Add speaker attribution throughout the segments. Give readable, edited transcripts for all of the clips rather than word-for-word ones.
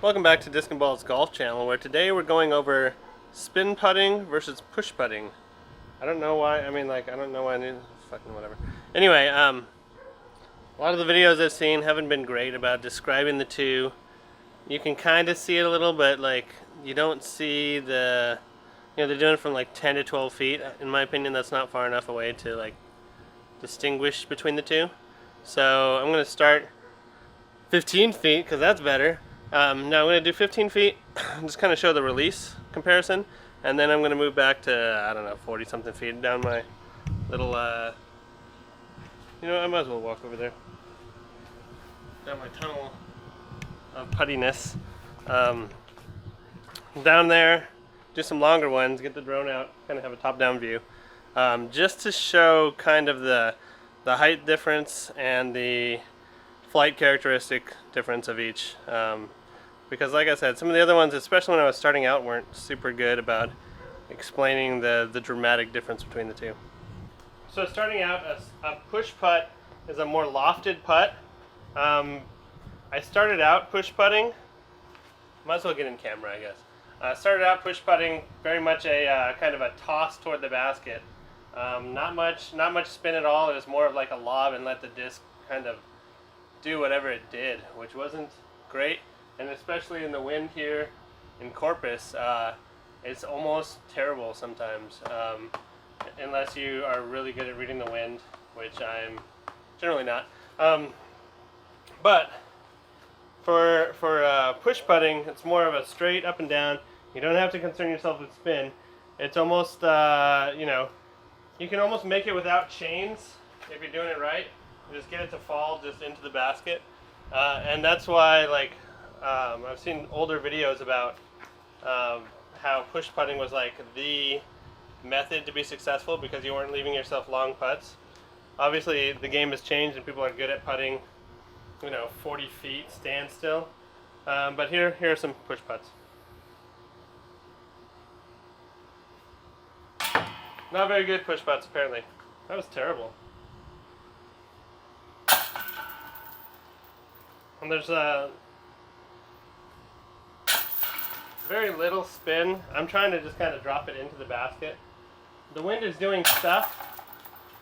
Speaker 1: Welcome back to Disc and Ball's Golf Channel, where today we're going over spin putting versus push putting. I don't know why. I don't know why I need fucking whatever. Anyway, a lot of the videos I've seen haven't been great about describing the two. You can kind of see it a little, but you don't see the. They're doing it from 10 to 12 feet. In my opinion, that's not far enough away to distinguish between the two. So I'm gonna start 15 feet because that's better. Now I'm going to do 15 feet, just kind of show the release comparison, and then I'm going to move back to, I don't know, 40 something feet down my little, I might as well walk over there. Down my tunnel of puttiness. Down there, do some longer ones, get the drone out, kind of have a top-down view. Just to show kind of the height difference and the flight characteristic difference of each. Because like I said, some of the other ones, especially when I was starting out, weren't super good about explaining the dramatic difference between the two. So starting out, a push putt is a more lofted putt. I started out push putting. Might as well get in camera, I guess. Started out push putting, very much a kind of a toss toward the basket. Not much spin at all. It was more of like a lob and let the disc kind of do whatever it did, which wasn't great. And especially in the wind here in Corpus, it's almost terrible sometimes, unless you are really good at reading the wind, which I'm generally not. But for push putting, it's more of a straight up and down. You don't have to concern yourself with spin. It's almost, you can almost make it without chains if you're doing it right. You just get it to fall just into the basket, and that's why I've seen older videos about how push putting was the method to be successful because you weren't leaving yourself long putts. Obviously, the game has changed and people are good at putting, 40 feet standstill. But here are some push putts. Not very good push putts, apparently. That was terrible. And there's very little spin. I'm trying to just kind of drop it into the basket. The wind is doing stuff,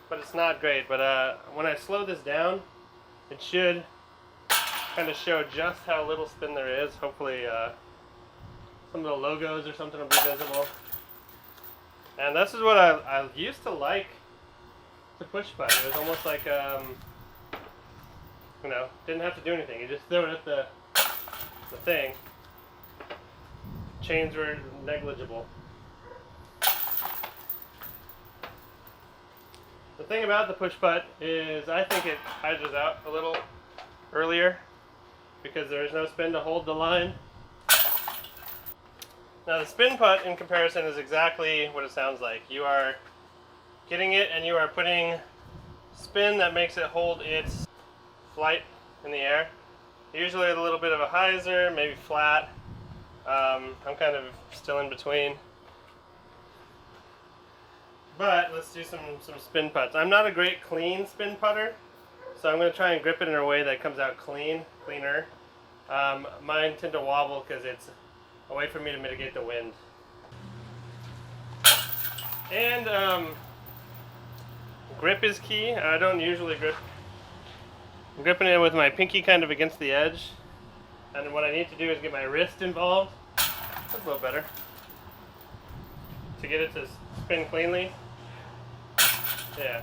Speaker 1: but it's not great. But when I slow this down, it should kind of show just how little spin there is. Hopefully some of the logos or something will be visible. And this is what I used to like to push putt. It was almost like, didn't have to do anything. You just throw it at the thing. Chains were negligible. The thing about the push putt is I think it hyzers out a little earlier because there is no spin to hold the line. Now the spin putt in comparison is exactly what it sounds like. You are getting it and you are putting spin that makes it hold its flight in the air. Usually a little bit of a hyzer, maybe flat. I'm kind of still in between. But let's do some spin putts. I'm not a great clean spin putter, so I'm going to try and grip it in a way that comes out cleaner. Mine tend to wobble because it's a way for me to mitigate the wind. And grip is key. I don't usually grip. I'm gripping it with my pinky kind of against the edge. And what I need to do is get my wrist involved. That's a little better. To get it to spin cleanly. Yeah.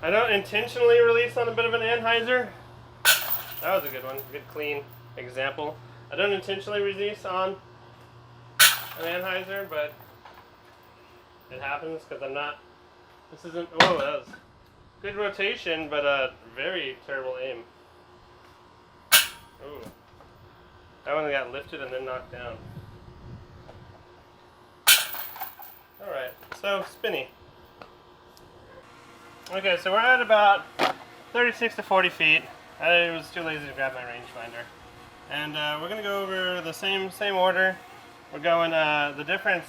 Speaker 1: I don't intentionally release on a bit of an anhyzer. That was a good one. Good clean example. I don't intentionally release on an anhyzer, but it happens because I'm not. This isn't. Oh, that was good rotation, but a very terrible aim. Ooh. That one got lifted and then knocked down. Alright, so spinny. Okay, so we're at about 36 to 40 feet. I was too lazy to grab my rangefinder. And we're going to go over the same order. We're going the difference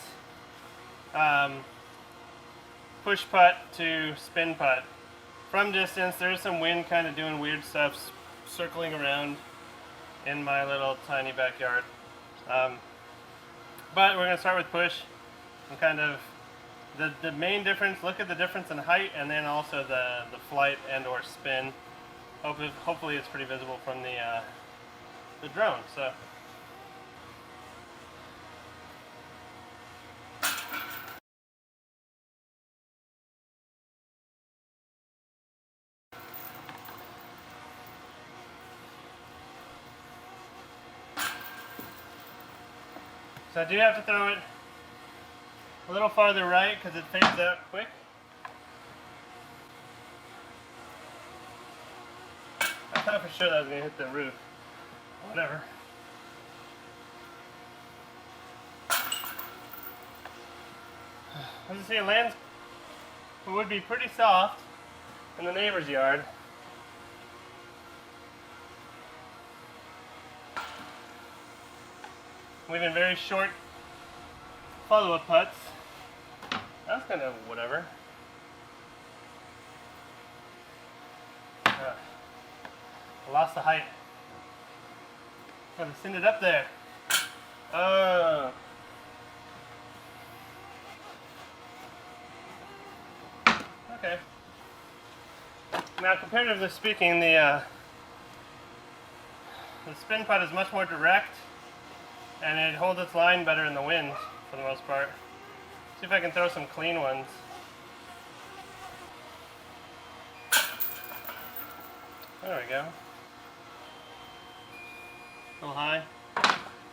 Speaker 1: push putt to spin putt. From distance, there's some wind kind of doing weird stuff, circling around in my little tiny backyard. But we're going to start with push and kind of the main difference. Look at the difference in height and then also the flight and or spin. Hopefully it's pretty visible from the drone. So I do have to throw it a little farther right because it fades out quick. I thought for sure that I was going to hit the roof. Whatever. As you see, it lands, it would be pretty soft in the neighbor's yard. Leaving very short follow-up putts. That's kind of whatever. I lost the height. Gotta send it up there. Okay. Now, comparatively speaking, the spin putt is much more direct, and it holds its line better in the wind for the most part. See if I can throw some clean ones. There we go. A little high.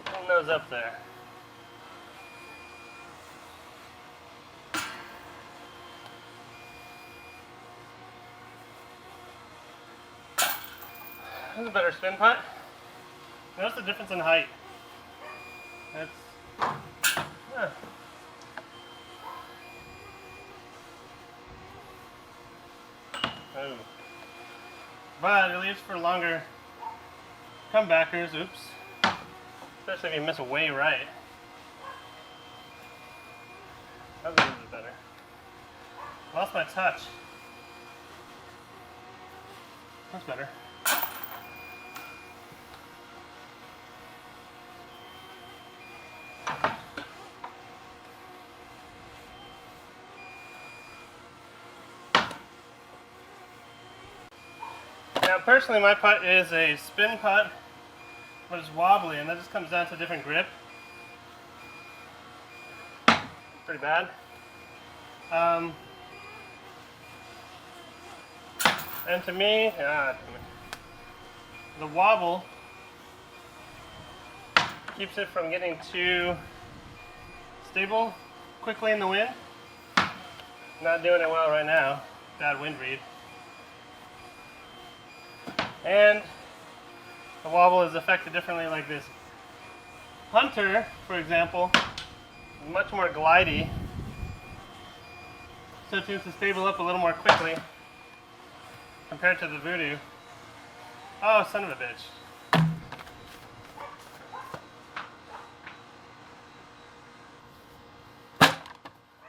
Speaker 1: Little nose up there. That's a better spin putt. Notice the difference in height. That's oh. But it leaves for longer comebackers, oops. Especially if you miss way right. That was a little bit better. Lost my touch. That's better. Now personally my putt is a spin putt, but it's wobbly, and that just comes down to different grip. Pretty bad. And to me, the wobble keeps it from getting too stable quickly in the wind. Not doing it well right now. Bad wind read. And the wobble is affected differently like this. Hunter, for example, is much more glidey, so it tends to stable up a little more quickly compared to the Voodoo. Oh, son of a bitch.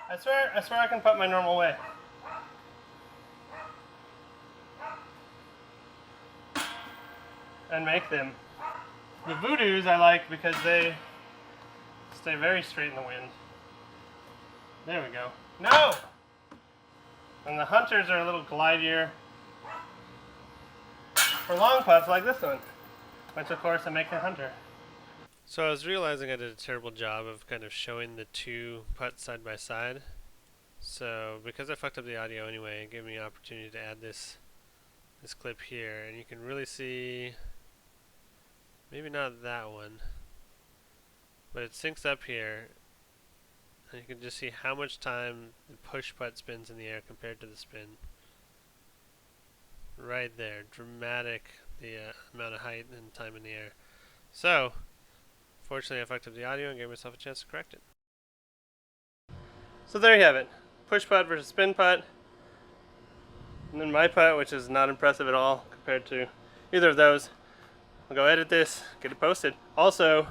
Speaker 1: I swear I can putt my normal way. And make them. The Voodoos I like because they stay very straight in the wind. There we go. No! And the Hunters are a little glidier for long putts like this one, which of course I make the Hunter. So I was realizing I did a terrible job of kind of showing the two putts side by side. So because I fucked up the audio anyway, it gave me an opportunity to add this clip here, and you can really see. Maybe not that one, but it syncs up here, and you can just see how much time the push putt spins in the air compared to the spin. Right there, dramatic, the amount of height and time in the air. So, fortunately I fucked up the audio and gave myself a chance to correct it. So there you have it, push putt versus spin putt, and then my putt, which is not impressive at all compared to either of those. I'll go edit this, get it posted. Also,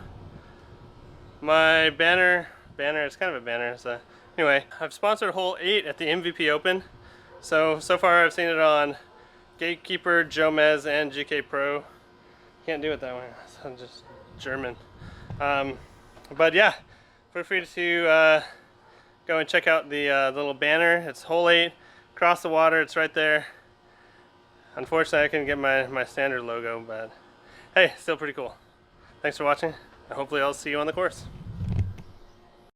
Speaker 1: my banner, it's kind of a banner, so anyway, I've sponsored hole 8 at the MVP Open. So far I've seen it on Gatekeeper, Jomez, and GK Pro. Can't do it that way. I'm just German. But yeah, feel free to go and check out the little banner. It's hole 8, across the water, it's right there. Unfortunately, I couldn't get my standard logo, but hey, still pretty cool. Thanks for watching, and hopefully I'll see you on the course.